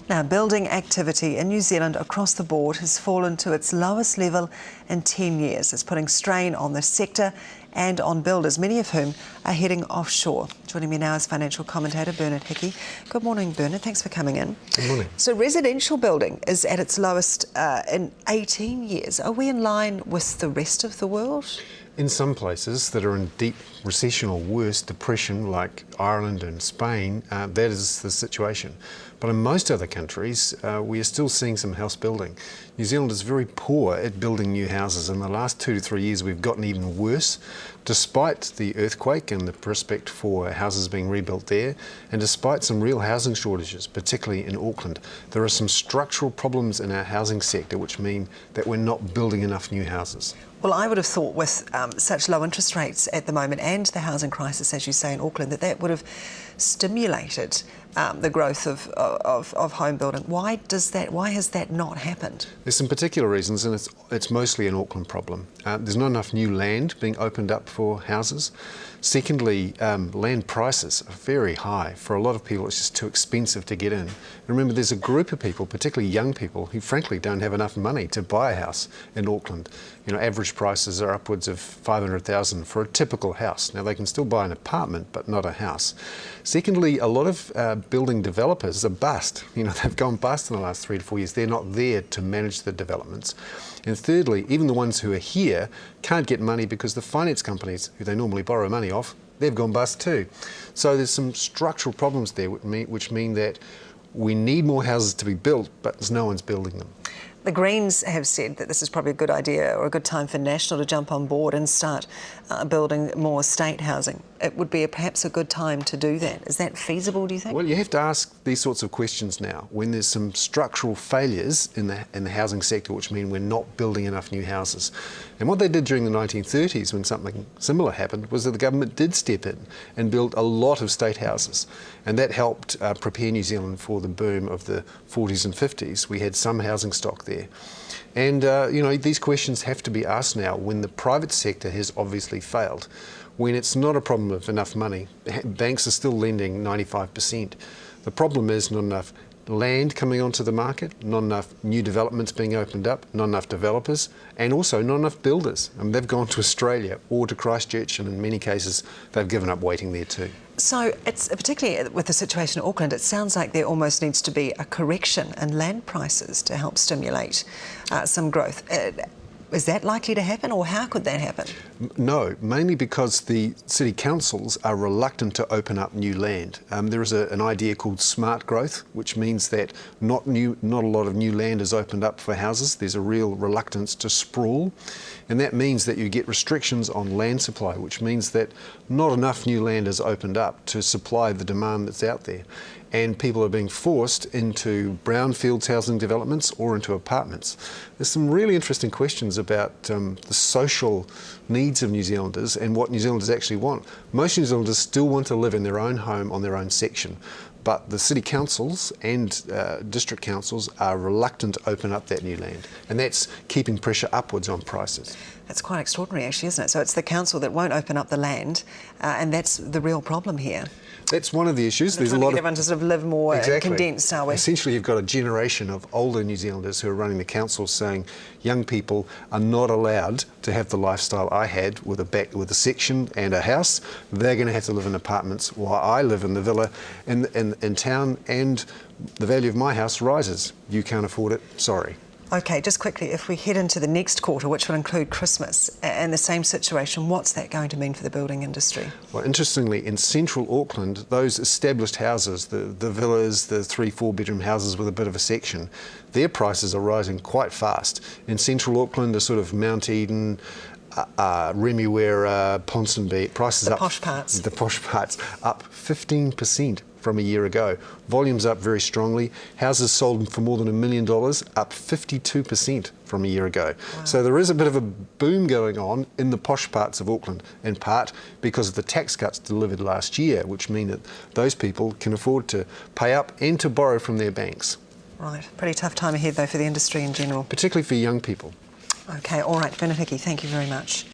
Now, building activity in New Zealand across the board has fallen to its lowest level in 10 years. It's putting strain on the sector and on builders, many of whom are heading offshore. Joining me now is financial commentator Bernard Hickey. Good morning, Bernard. Thanks for coming in. Good morning. So residential building is at its lowest in 18 years. Are we in line with the rest of the world? In some places that are in deep recession or worse, depression, like Ireland and Spain, that is the situation. But in most other countries, we are still seeing some house building. New Zealand is very poor at building new houses. In the last 2 to 3 years, we've gotten even worse, despite the earthquake and the prospect for houses being rebuilt there, and despite some real housing shortages, particularly in Auckland. There are some structural problems in our housing sector which mean that we're not building enough new houses. Well, I would have thought with such low interest rates at the moment and the housing crisis, as you say, in Auckland, that would have stimulated the growth of home building. Why has that not happened? There's some particular reasons, and it's mostly an Auckland problem. There's not enough new land being opened up for houses. Secondly, land prices are very high. For a lot of people, it's just too expensive to get in. And remember, there's a group of people, particularly young people, who frankly don't have enough money to buy a house in Auckland. You know, average prices are upwards of $500,000 for a typical house. Now, they can still buy an apartment, but not a house. Secondly, a lot of building developers are bust. You know, they've gone bust in the last 3 to 4 years. They're not there to manage the developments. And thirdly, even the ones who are here can't get money because the finance companies who they normally borrow money off, they've gone bust too. So there's some structural problems there which mean that we need more houses to be built, but no one's building them. The Greens have said that this is probably a good idea or a good time for National to jump on board and start building more state housing. It would be perhaps a good time to do that. Is that feasible, do you think? Well, you have to ask these sorts of questions now when there's some structural failures in the housing sector which mean we're not building enough new houses. And what they did during the 1930s when something similar happened was that the government did step in and build a lot of state houses. And that helped prepare New Zealand for the boom of the 40s and 50s. We had some housing stock there. And, you know, these questions have to be asked now when the private sector has obviously failed. When it's not a problem of enough money, banks are still lending 95%. The problem is not enough land coming onto the market, not enough new developments being opened up, not enough developers, and also not enough builders. They've gone to Australia or to Christchurch, and in many cases they've given up waiting there too. So, it's particularly with the situation in Auckland, it sounds like there almost needs to be a correction in land prices to help stimulate some growth. Is that likely to happen, or how could that happen? No, mainly because the city councils are reluctant to open up new land. There is an idea called smart growth, which means that not a lot of new land is opened up for houses. There's a real reluctance to sprawl, and that means that you get restrictions on land supply, which means that not enough new land is opened up to supply the demand that's out there. And people are being forced into brownfields housing developments or into apartments. There's some really interesting questions about the social needs of New Zealanders and what New Zealanders actually want. Most New Zealanders still want to live in their own home on their own section, but the city councils and district councils are reluctant to open up that new land, and that's keeping pressure upwards on prices. That's quite extraordinary, actually, isn't it? So it's the council that won't open up the land, and that's the real problem here. That's one of the issues. There's a lot of everyone to sort of live more condensed, are we? Essentially, you've got a generation of older New Zealanders who are running the council saying young people are not allowed to have the lifestyle I had with a section and a house. They're going to have to live in apartments while I live in the villa in town, and the value of my house rises. You can't afford it, sorry. OK, just quickly, if we head into the next quarter, which will include Christmas, and the same situation, what's that going to mean for the building industry? Well, interestingly, in central Auckland, those established houses, the villas, the 3-4 bedroom houses with a bit of a section, their prices are rising quite fast. In central Auckland, the sort of Mount Eden, Remuera, Ponsonby, prices up. The posh parts up 15% from a year ago. Volumes up very strongly. Houses sold for more than $1 million, up 52% from a year ago. Wow. So there is a bit of a boom going on in the posh parts of Auckland, in part because of the tax cuts delivered last year, which mean that those people can afford to pay up and to borrow from their banks. Right. Pretty tough time ahead, though, for the industry in general. Particularly for young people. OK, all right. Bernard Hickey, thank you very much.